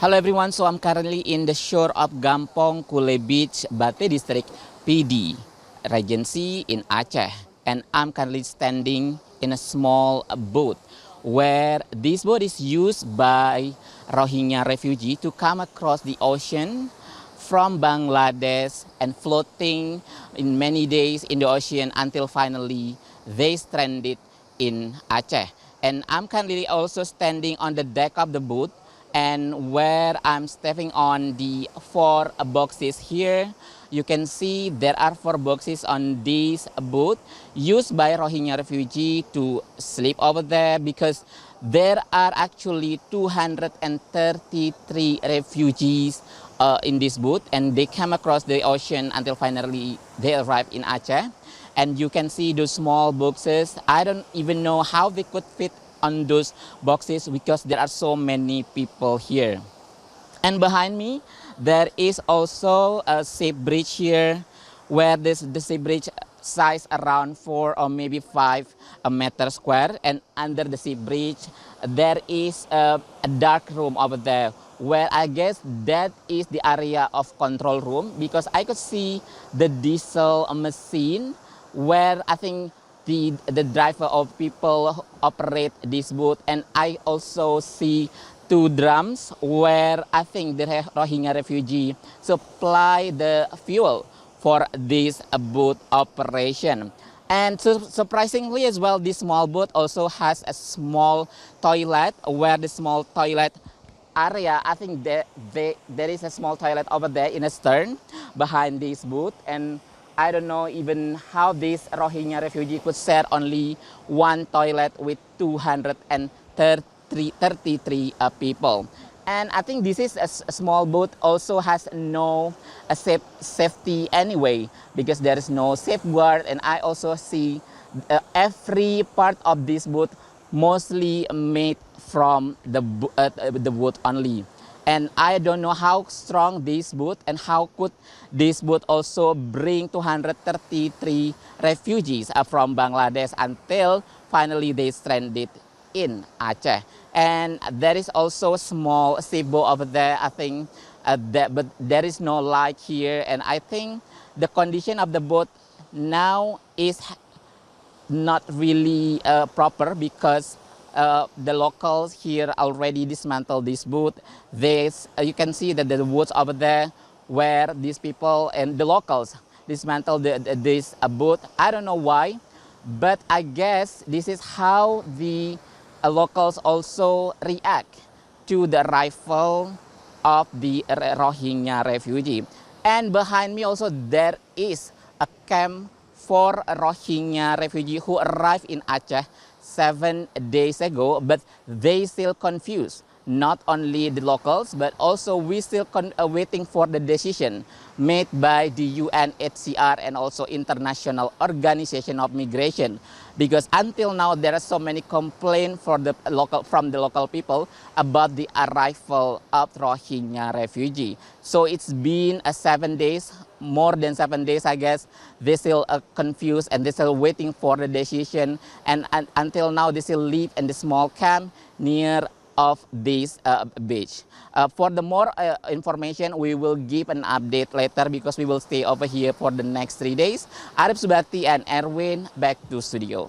Hello everyone, so I'm currently in the shore of Gampong Kule Beach, Bate District, PD, Regency in Aceh. And I'm currently standing in a small boat where this boat is used by Rohingya refugee to come across the ocean from Bangladesh and floating in many days in the ocean until finally they stranded in Aceh. And I'm currently also standing on the deck of the boat, and where I'm stepping on the 4 boxes here, you can see there are 4 boxes on this boat used by Rohingya refugee to sleep over there, because there are actually 233 refugees in this boat, and they come across the ocean until finally they arrive in Aceh. And you can see those small boxes. I don't even know how they could fit on those boxes because there are so many people here. And behind me, there is also a safe bridge here, where the safe bridge size around 4 or maybe 5 meter square. And under the safe bridge, there is a dark room over there, where I guess that is the area of control room, because I could see the diesel machine where I think the driver of people operate this boat. And I also see 2 drums where I think the Rohingya refugee supply the fuel for this boat operation. And surprisingly as well, this small boat also has a small toilet, where the small toilet area, I think there is a small toilet over there in the stern behind this boat. And I don't know even how this Rohingya refugee could share only one toilet with 233 people. And I think this is a small boat, also has no safety anyway, because there is no safeguard. And I also see every part of this boat mostly made from the wood only. And I don't know how strong this boat, and how could this boat also bring 233 refugees from Bangladesh until finally they stranded in Aceh. And there is also a small sailboat over there, I think, but there is no light here. And I think the condition of the boat now is not really proper, because the locals here already dismantled this boat. You can see that the woods over there where these people and the locals dismantled this boat. I don't know why, but I guess this is how the locals also react to the arrival of the Rohingya refugee. And behind me also there is a camp for Rohingya refugee who arrived in Aceh 7 days ago, but they still confused. Not only the locals, but also we still waiting for the decision made by the UNHCR and also International Organization of Migration, because until now there are so many complaints from the local people about the arrival of Rohingya refugee. So it's been 7 days, more than 7 days, I guess. They still confused, and they still waiting for the decision. And until now, they still live in the small camp near of this beach. For the more information, we will give an update later, because we will stay over here for the next 3 days. Arif Subati and Erwin, back to studio.